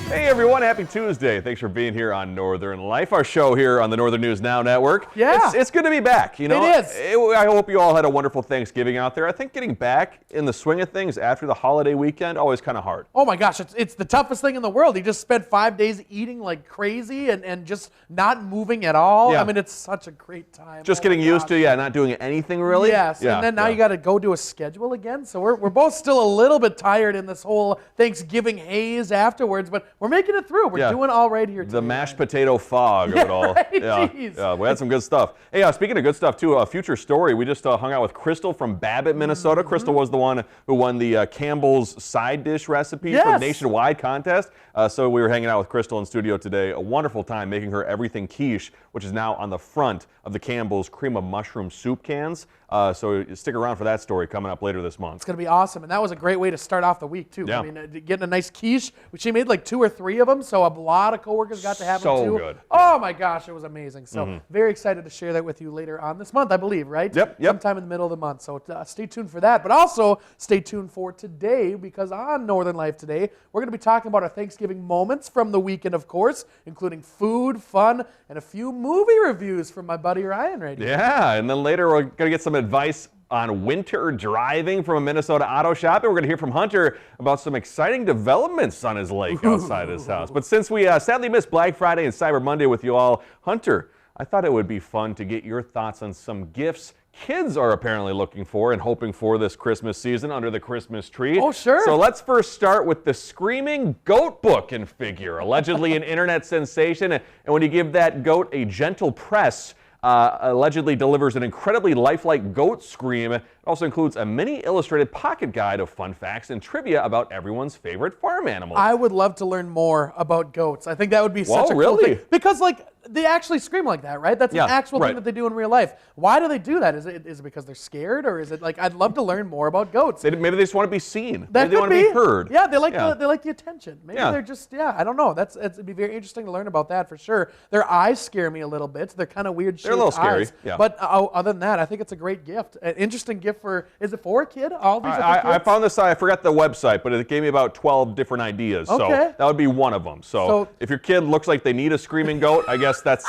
Hey everyone, happy Tuesday. Thanks for being here on Northern Life, our show here on the Northern News Now Network. Yeah. It's good to be back. You know, It is. I hope you all had a wonderful Thanksgiving out there. I think getting back in the swing of things after the holiday weekend, always kind of hard. Oh my gosh, it's the toughest thing in the world. You just spent 5 days eating like crazy and just not moving at all. Yeah. I mean, it's such a great time. Just getting used to, not doing anything really. Yes, Yeah, and then now you got to go do a schedule again. So we're both still a little bit tired in this whole Thanksgiving haze afterwards, but we're making it through. We're doing all right here today. The mashed potato fog of it all. Right, Yeah, geez. yeah, we had some good stuff. Hey, speaking of good stuff too, a future story. We just hung out with Crystal from Babbitt, Minnesota. Crystal was the one who won the Campbell's side dish recipe for the Yes. nationwide contest. So we were hanging out with Crystal in studio today. A wonderful time making her everything quiche, which is now on the front of the Campbell's cream of mushroom soup cans. So stick around for that story coming up later this month. It's going to be awesome, and that was a great way to start off the week, too. Yeah. I mean, getting a nice quiche. She made like 2 or 3 of them, so a lot of coworkers got to have them, too. So good. Oh, my gosh, it was amazing. So very excited to share that with you later on this month, I believe, right? Yep. Sometime in the middle of the month, so stay tuned for that. But also, stay tuned for today, because on Northern Life today, we're going to be talking about our Thanksgiving moments from the weekend, of course, including food, fun, and a few movie reviews from my buddy Ryan right here. Yeah, and then later we're going to get some advice on winter driving from a Minnesota auto shop, and we're going to hear from Hunter about some exciting developments on his lake outside his house. But since we sadly missed Black Friday and Cyber Monday with you all, Hunter, I thought it would be fun to get your thoughts on some gifts kids are apparently looking for and hoping for this Christmas season under the Christmas tree. Oh, sure. So let's first start with the Screaming Goat book and figure, allegedly an internet sensation. And when you give that goat a gentle press, allegedly delivers an incredibly lifelike goat scream. It also includes a mini illustrated pocket guide of fun facts and trivia about everyone's favorite farm animal. I would love to learn more about goats. I think that would be such a cool really? thing. Because, like, they actually scream like that, right? That's Yeah, an actual right. thing that they do in real life. Why do they do that? Is it because they're scared, or is it like, I'd love to learn more about goats? Maybe they just want to be seen. That Maybe they could want to be heard. Yeah, they like the attention. Maybe Yeah. they're just I don't know. It'd be very interesting to learn about that for sure. Their eyes scare me a little bit. They're kind of weird shaped They're a little scary, eyes. yeah. But other than that, I think it's a great gift. An interesting gift is it for a kid? All these are for I kids? found this, I forgot the website, but it gave me about 12 different ideas. Okay. So that would be one of them. So if your kid looks like they need a screaming goat, I guess that's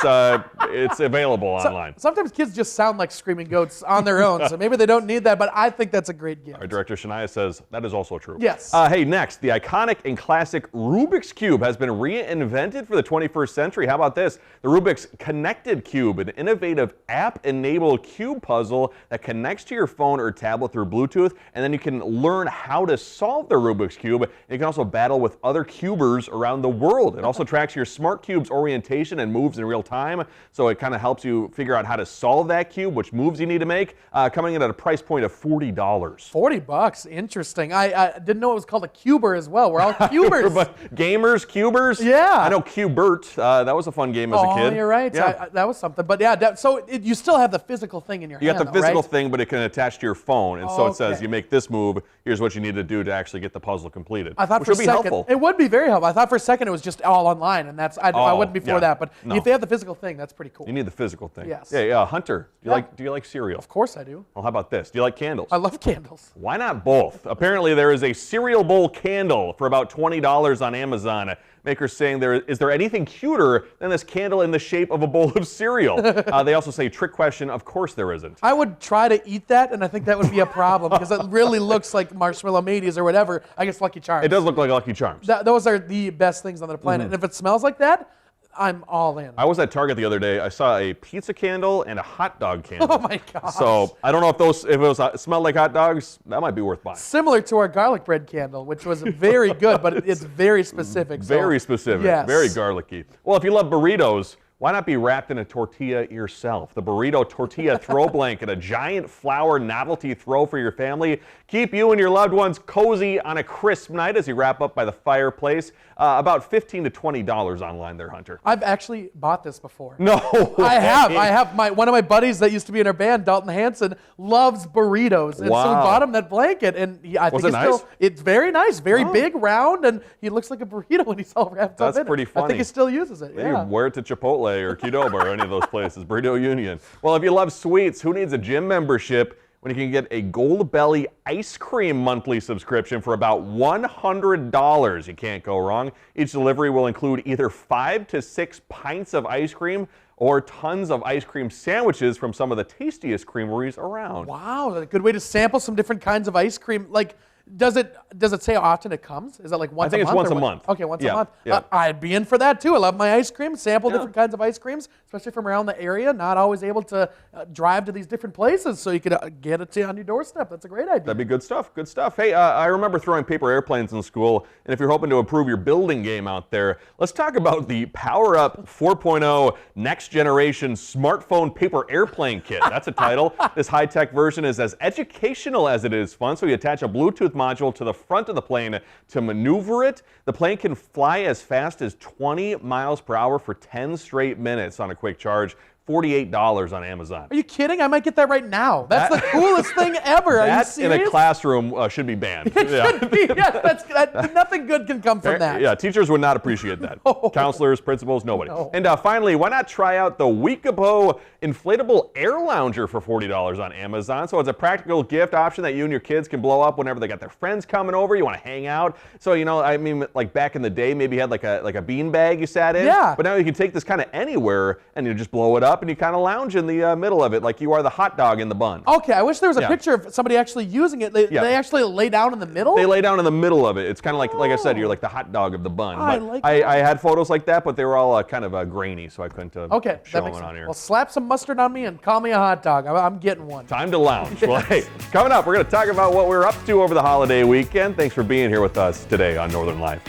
it's available online. Sometimes kids just sound like screaming goats on their own, so maybe they don't need that, but I think that's a great gift. Our director Shania says that is also true. Yes. Hey, next, the iconic and classic Rubik's Cube has been reinvented for the 21st century. How about this? The Rubik's Connected Cube, an innovative app-enabled cube puzzle that connects to your phone or tablet through Bluetooth, and then you can learn how to solve the Rubik's Cube. You can also battle with other cubers around the world. It also tracks your smart cube's orientation and moves in real time, so it kind of helps you figure out how to solve that cube, which moves you need to make, coming in at a price point of $40. $40, interesting. I didn't know it was called a cuber as well. We're all cubers. But gamers, cubers? Yeah. I know Cubert. That was a fun game as a kid. Oh, you're right. Yeah. That was something. But yeah, you still have the physical thing in your You hand. got the physical right? thing, but it can attach to your phone. And so it says, Okay. you make this move, here's what you need to do to actually get the puzzle completed. I thought which for a would be second, helpful. it would be very helpful. I thought for a second it was just all online, and I wouldn't be for yeah. that. But No. if they have the physical thing, that's pretty cool. You need the physical thing. Yes. Yeah, Hunter, do you like cereal? Of course I do. Well, how about this? Do you like candles? I love candles. Why not both? Apparently there is a cereal bowl candle for about $20 on Amazon. Makers saying is there anything cuter than this candle in the shape of a bowl of cereal? They also say, trick question, of course there isn't. I would try to eat that, and I think that would be a problem because it really looks like Marshmallow Mateys or whatever. I guess Lucky Charms. It does look like Lucky Charms. Those are the best things on the planet. And if it smells like that, I'm all in. I was at Target the other day. I saw a pizza candle and a hot dog candle. Oh my gosh. So I don't know if it smelled like hot dogs. That might be worth buying. Similar to our garlic bread candle, which was very good, but it's very specific. Very specific. Yes. Very garlicky. Well, if you love burritos, why not be wrapped in a tortilla yourself? The Burrito Tortilla Throw Blanket, a giant flour novelty throw for your family. Keep you and your loved ones cozy on a crisp night as you wrap up by the fireplace. About $15 to $20 online there, Hunter. I've actually bought this before. No I have. way. I have. One of my buddies that used to be in our band, Dalton Hanson, loves burritos. And so we Wow. bought him that blanket. And I think it nice? it's very nice, very big, round, and he looks like a burrito when he's all wrapped up That's in it. pretty I funny. think he still uses it. Maybe Yeah. wear it to Chipotle or Qdoba or any of those places. Burrito Union. Well, if you love sweets, who needs a gym membership when you can get a Goldbelly ice cream monthly subscription for about $100. You can't go wrong. Each delivery will include either 5 to 6 pints of ice cream or tons of ice cream sandwiches from some of the tastiest creameries around. Wow, a good way to sample some different kinds of ice cream. Like, does it say how often it comes? Is it like once a month? I think it's once a month. Okay, once a Yeah, month. yeah. I'd be in for that too. I love my ice cream. Sample different kinds of ice creams, especially from around the area. Not always able to drive to these different places, so you could get it on your doorstep. That's a great idea. That'd be good stuff. Good stuff. Hey, I remember throwing paper airplanes in school, and if you're hoping to improve your building game out there, let's talk about the Power Up 4.0 Next Generation Smartphone Paper Airplane Kit. That's a title. This high-tech version is as educational as it is fun. So you attach a Bluetooth module to the front of the plane to maneuver it. The plane can fly as fast as 20 miles per hour for 10 straight minutes on a quick charge. $48 on Amazon. Are you kidding? I might get that right now. That's the coolest thing ever. Are you That serious? in a classroom should be banned. It should be. Yeah, nothing good can come from that. Yeah, teachers would not appreciate that. No. Counselors, principals, nobody. No. And finally, why not try out the Weekabo inflatable air lounger for $40 on Amazon? So it's a practical gift option that you and your kids can blow up whenever they got their friends coming over. You want to hang out. So I mean, like back in the day, maybe you had like a bean bag you sat in. Yeah. But now you can take this kind of anywhere and you just blow it up and you kind of lounge in the middle of it like you are the hot dog in the bun. Okay, I wish there was a Yeah. picture of somebody actually using it. They actually lay down in the middle? They lay down in the middle of it. It's kind of like I said, you're like the hot dog of the bun. I But like I had photos like that, but they were all kind of grainy, so I couldn't Okay, show that makes them on sense. here. Well, slap some mustard on me and call me a hot dog. I'm getting one. Time to lounge. Well, hey, coming up, we're going to talk about what we're up to over the holiday weekend. Thanks for being here with us today on Northern Life.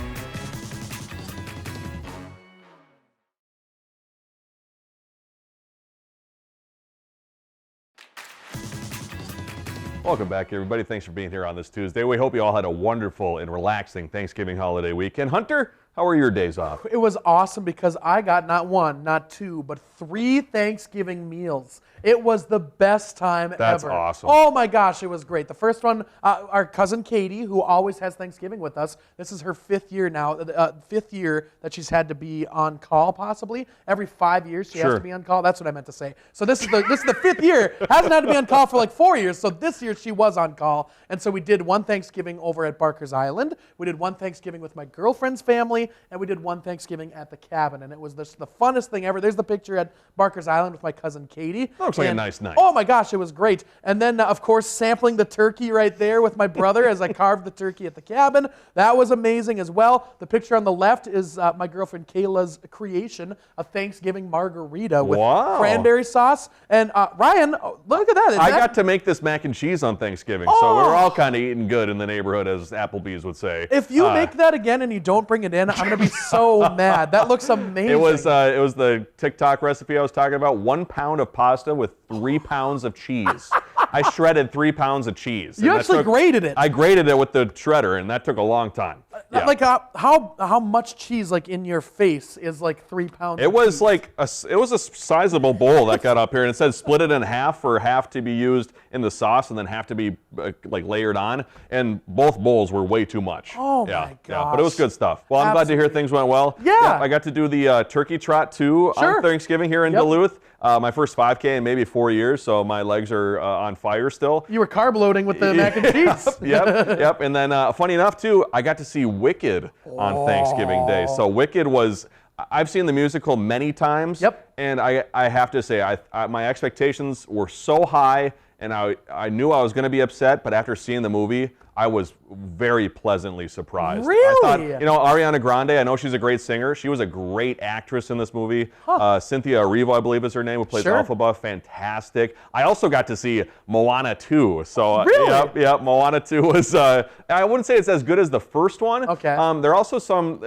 Welcome back, everybody. Thanks for being here on this Tuesday. We hope you all had a wonderful and relaxing Thanksgiving holiday weekend. Hunter, how were your days off? It was awesome because I got not one, not two, but 3 Thanksgiving meals. It was the best time That's ever. awesome. Oh my gosh, it was great. The first one, our cousin Katie, who always has Thanksgiving with us. This is her 5th year now, 5th year that she's had to be on call. Possibly every 5 years she has to be on call. That's what I meant to say. So this is the 5th year. Hasn't had to be on call for like 4 years. So this year she was on call, and so we did one Thanksgiving over at Barker's Island. We did one Thanksgiving with my girlfriend's family, and we did one Thanksgiving at the cabin, and it was the funnest thing ever. There's the picture at Barker's Island with my cousin Katie. Looks like a nice night. Oh my gosh, it was great. And then, of course, sampling the turkey right there with my brother as I carved the turkey at the cabin. That was amazing as well. The picture on the left is my girlfriend Kayla's creation, a Thanksgiving margarita with cranberry sauce. And Ryan, look at that. I got to make this mac and cheese on Thanksgiving, so we were all kind of eating good in the neighborhood, as Applebee's would say. If you make that again and you don't bring it in, I'm going to be so mad. That looks amazing. It was the TikTok recipe I was talking about. 1 pound of pasta with 3 pounds of cheese. I shredded 3 pounds of cheese. You actually grated it. I grated it with the shredder, and that took a long time. Yeah. Like how much cheese like in your face is like 3 pounds? It was like a sizable bowl that got up here, and it said split it in half for half to be used in the sauce and then half to be like layered on. And both bowls were way too much. Oh yeah, my yeah, but it was gosh. good stuff. Well, I'm glad to hear things went well. Yeah. I got to do the turkey trot too on Thanksgiving here in Duluth. My first 5K in maybe 4 years, so my legs are on fire still. You were carb loading with the mac and cheese. Yep. And then, funny enough, too, I got to see Wicked on Thanksgiving Day. So Wicked was, I've seen the musical many times. Yep. And I have to say, my expectations were so high, and I knew I was going to be upset, but after seeing the movie, I was very pleasantly surprised. Really? I thought, Ariana Grande, I know she's a great singer. She was a great actress in this movie. Cynthia Erivo, I believe is her name, who plays Elphaba. Fantastic. I also got to see Moana 2. So, really? Yep. Moana 2 was, I wouldn't say it's as good as the first one. Okay. There are also some,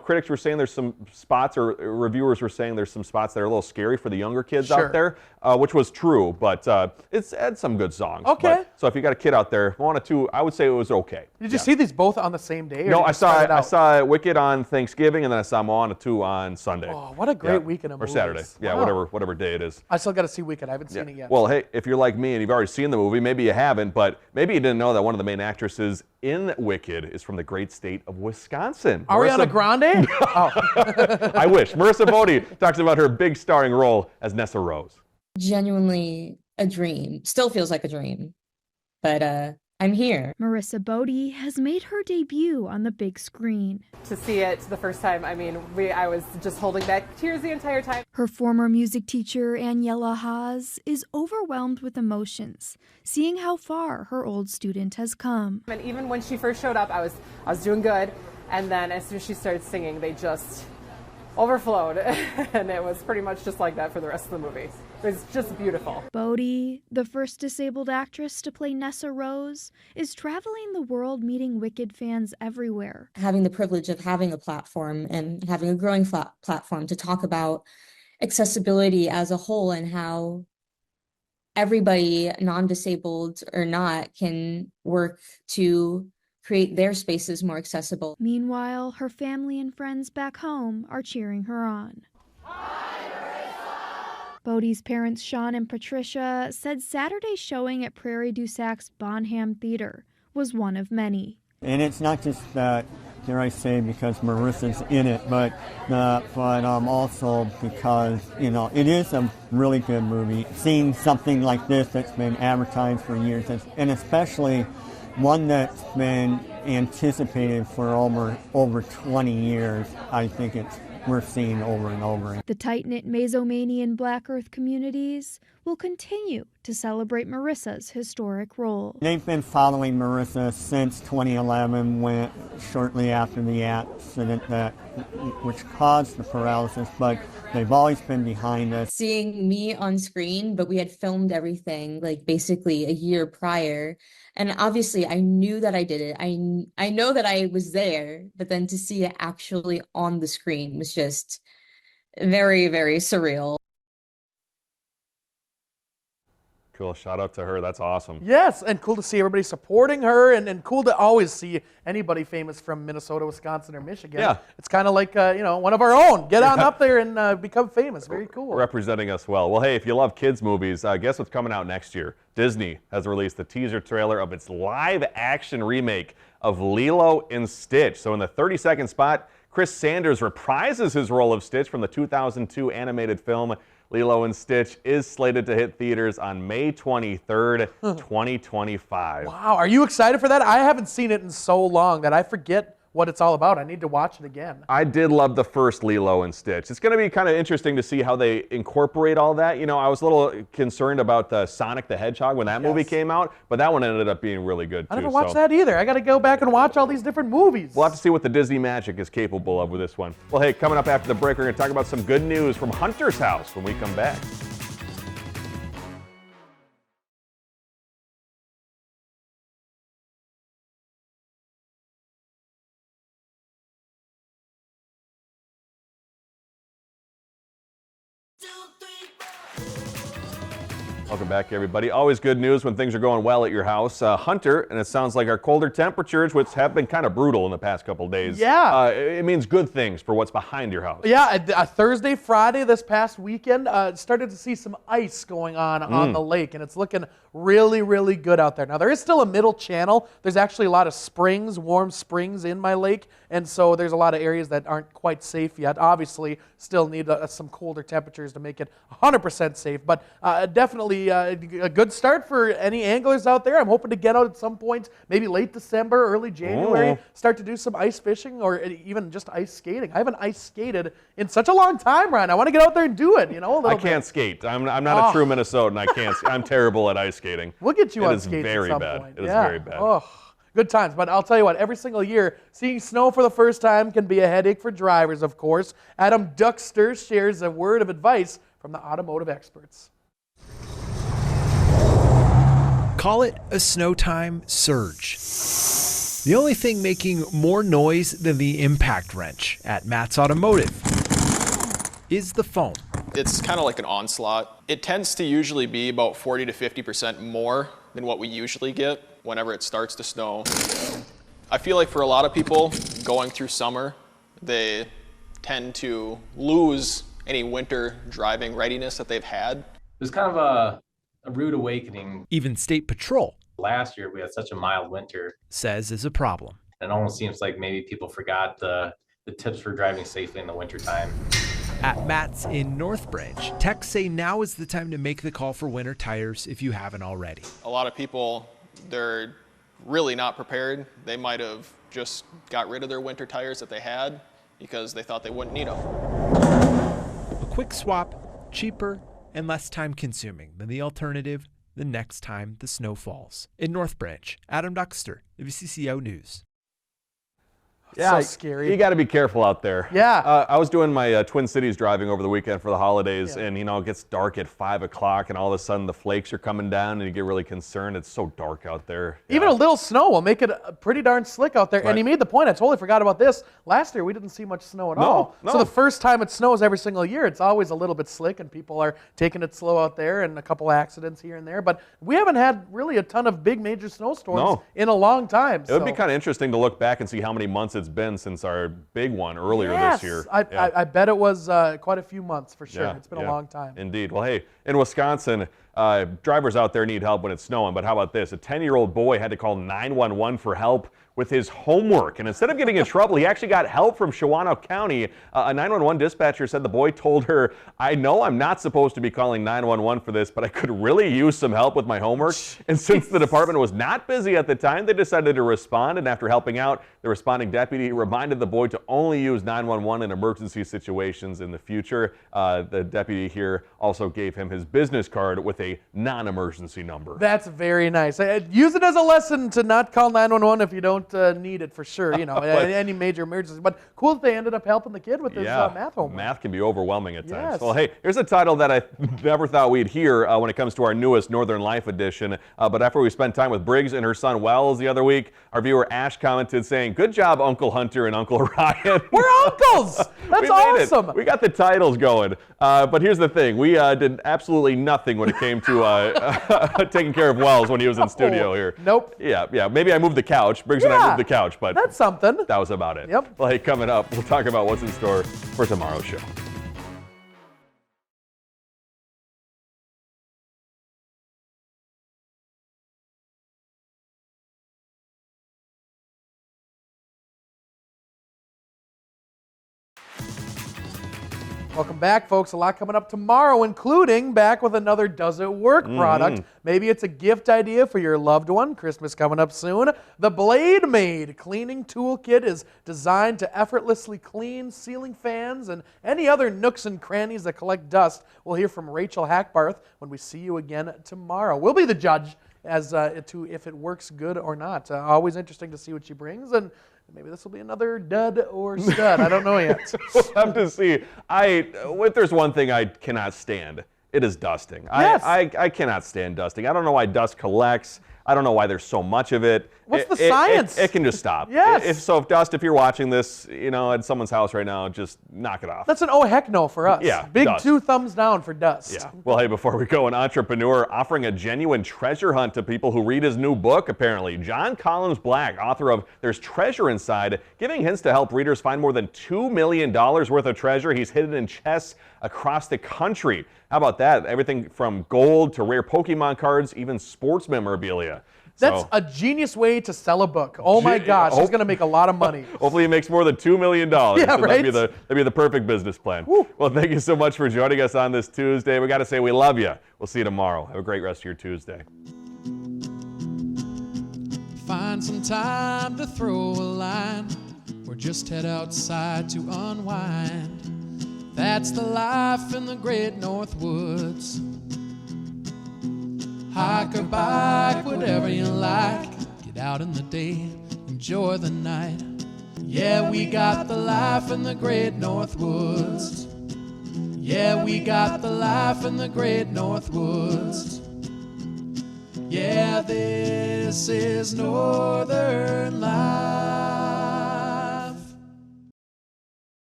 critics were saying there's some spots, or reviewers were saying there's some spots that are a little scary for the younger kids out there, which was true, but it's had some good songs. Okay. So if you got a kid out there, Moana 2, I would say it was okay. Did you see these both on the same day? No, I saw Wicked on Thanksgiving, and then I saw Moana 2 on Sunday. Oh, what a great weekend of movies. Or Saturday. Yeah, whatever day it is. I still got to see Wicked. I haven't seen it yet. Well, hey, if you're like me and you've already seen the movie, maybe you haven't, but maybe you didn't know that one of the main actresses in Wicked is from the great state of Wisconsin. Ariana Grande? I wish. Marissa Bodie talks about her big starring role as Nessa Rose. Genuinely a dream. Still feels like a dream. but I'm here. Marissa Bodie has made her debut on the big screen. To see it the first time, I mean, I was just holding back tears the entire time. Her former music teacher, Aniela Haas, is overwhelmed with emotions, seeing how far her old student has come. And even when she first showed up, I was doing good. And then as soon as she started singing, they just overflowed. And it was pretty much just like that for the rest of the movie. It was just beautiful. Bodie, the first disabled actress to play Nessa Rose, is traveling the world meeting Wicked fans everywhere. Having the privilege of having a platform and having a growing platform to talk about accessibility as a whole and how everybody, non-disabled or not, can work to create their spaces more accessible. Meanwhile, her family and friends back home are cheering her on. Bodie's parents, Sean and Patricia, said Saturday's showing at Prairie du Sac's Bonham Theater was one of many. And it's not just that, dare I say, because Marissa's in it, but also because, it is a really good movie. Seeing something like this that's been advertised for years, and especially one that's been anticipated for over 20 years, I think we're seeing over and over. The tight-knit Mazomanian Black Earth communities will continue to celebrate Marissa's historic role. They've been following Marissa since 2011, shortly after the accident which caused the paralysis, but they've always been behind us. Seeing me on screen, but we had filmed everything like basically a year prior. And obviously I knew that I did it. I know that I was there, but then to see it actually on the screen was just very, very surreal. Cool. Shout out to her. That's awesome. Yes, and cool to see everybody supporting her, and cool to always see anybody famous from Minnesota, Wisconsin, or Michigan. Yeah. It's kind of like, one of our own. Get on up there and become famous. Very cool. Representing us well. Well, hey, if you love kids' movies, guess what's coming out next year? Disney has released the teaser trailer of its live-action remake of Lilo and Stitch. So in the 30-second spot, Chris Sanders reprises his role of Stitch from the 2002 animated film. Lilo and Stitch is slated to hit theaters on May 23rd, 2025. Wow, are you excited for that? I haven't seen it in so long that I forget what it's all about. I need to watch it again. I did love the first Lilo and Stitch. It's going to be kind of interesting to see how they incorporate all that. I was a little concerned about Sonic the Hedgehog when that movie came out, but that one ended up being really good too. I never watched that either. I got to go back and watch all these different movies. We'll have to see what the Disney magic is capable of with this one. Well, hey, coming up after the break, we're going to talk about some good news from Hunter's House when we come back. Welcome back, everybody. Always good news when things are going well at your house. Hunter, and it sounds like our colder temperatures, which have been kind of brutal in the past couple of days. Yeah. It means good things for what's behind your house. Yeah, Thursday, Friday this past weekend, started to see some ice going on the lake, and it's looking really, really good out there. Now, there is still a middle channel. There's actually a lot of springs, warm springs in my lake, and so there's a lot of areas that aren't quite safe yet. Obviously, still need some colder temperatures to make it 100% safe, but definitely a good start for any anglers out there. I'm hoping to get out at some point, maybe late December, early January, start to do some ice fishing or even just ice skating. I haven't ice skated in such a long time, Ryan. I want to get out there and do it, a little bit. I can't skate. I'm not a true Minnesotan. I can't. I'm terrible at ice skating. We'll get you on skates skates very at some bad. point. It is very bad. Oh, good times. But I'll tell you what, every single year, seeing snow for the first time can be a headache for drivers, of course. Adam Duxter shares a word of advice from the automotive experts. Call it a snow time surge. The only thing making more noise than the impact wrench at Matt's Automotive is the foam. It's kind of like an onslaught. It tends to usually be about 40 to 50% more than what we usually get whenever it starts to snow. I feel like for a lot of people going through summer, they tend to lose any winter driving readiness that they've had. It was kind of a rude awakening. Even State Patrol Last year, we had such a mild winter. Says is a problem. It almost seems like maybe people forgot the tips for driving safely in the wintertime. At Matt's in Northbridge, techs say now is the time to make the call for winter tires if you haven't already. A lot of people they're really not prepared. They might have just got rid of their winter tires that they had because they thought they wouldn't need them. A quick swap, cheaper and less time consuming than the alternative the next time the snow falls. In North Branch, Adam Duxter, WCCO News. So scary. You got to be careful out there. Yeah. I was doing my Twin Cities driving over the weekend for the holidays, and it gets dark at 5 o'clock, and all of a sudden the flakes are coming down, and you get really concerned. It's so dark out there. Even a little snow will make it pretty darn slick out there. Right. And he made the point, I totally forgot about this. Last year we didn't see much snow at all. No. So the first time it snows every single year, it's always a little bit slick, and people are taking it slow out there, and a couple accidents here and there. But we haven't had really a ton of big major snowstorms in a long time. It would be kind of interesting to look back and see how many months it's been since our big one earlier this year. I bet it was quite a few months for sure. It's been a long time. Indeed. Well, hey, in Wisconsin, drivers out there need help when it's snowing, but how about this? A 10-year-old boy had to call 911 for help with his homework. And instead of getting in trouble, he actually got help from Shawanoe County. A 911 dispatcher said the boy told her, "I know I'm not supposed to be calling 911 for this, but I could really use some help with my homework." And since the department was not busy at the time, they decided to respond. And after helping out, the responding deputy reminded the boy to only use 911 in emergency situations in the future. The deputy here also gave him his business card with a non-emergency number. That's very nice. Use it as a lesson to not call 911 if you don't need it for sure, any major emergency. But cool that they ended up helping the kid with his math homework. Math can be overwhelming at times. Yes. Well, hey, here's a title that I never thought we'd hear when it comes to our newest Northern Life edition. But after we spent time with Briggs and her son Wells the other week, our viewer Ash commented saying, "Good job, Uncle Hunter and Uncle Ryan." We're uncles! That's awesome! We got the titles going. But here's the thing. We did absolutely nothing when it came to taking care of Wells when he was in studio here. Nope. Yeah. Maybe I moved the couch. Briggs and I moved the couch, but that's something. That was about it. Yep. Well, hey, coming up, we'll talk about what's in store for tomorrow's show. Welcome back, folks. A lot coming up tomorrow, including back with another Does It Work product. Maybe it's a gift idea for your loved one. Christmas coming up soon. The Blade Maid cleaning toolkit is designed to effortlessly clean ceiling fans and any other nooks and crannies that collect dust. We'll hear from Rachel Hackbarth when we see you again tomorrow. We'll be the judge as to if it works good or not. Always interesting to see what she brings, and maybe this will be another dud or stud. I don't know yet. We'll have to see. If there's one thing I cannot stand, it is dusting. Yes. I cannot stand dusting. I don't know why dust collects. I don't know why there's so much of it. What's the science? It can just stop. Yes. If Dust, if you're watching this, at someone's house right now, just knock it off. That's an oh heck no for us. Yeah, Big dust. 2 thumbs down for Dust. Yeah. Well, hey, before we go, an entrepreneur offering a genuine treasure hunt to people who read his new book, apparently. John Collins Black, author of There's Treasure Inside, giving hints to help readers find more than $2 million worth of treasure he's hidden in chests across the country. How about that? Everything from gold to rare Pokemon cards, even sports memorabilia. That's a genius way to sell a book. Oh my gosh, he's going to make a lot of money. Hopefully he makes more than $2 million. Yeah, so right? That'd be the perfect business plan. Woo. Well, thank you so much for joining us on this Tuesday. We got to say we love you. We'll see you tomorrow. Have a great rest of your Tuesday. Find some time to throw a line or just head outside to unwind. That's the life in the great North Woods. Hike or bike, whatever you like. Get out in the day, enjoy the night. Yeah, we got the life in the great North Woods. Yeah, we got the life in the great North Woods. Yeah, this is Northern Life.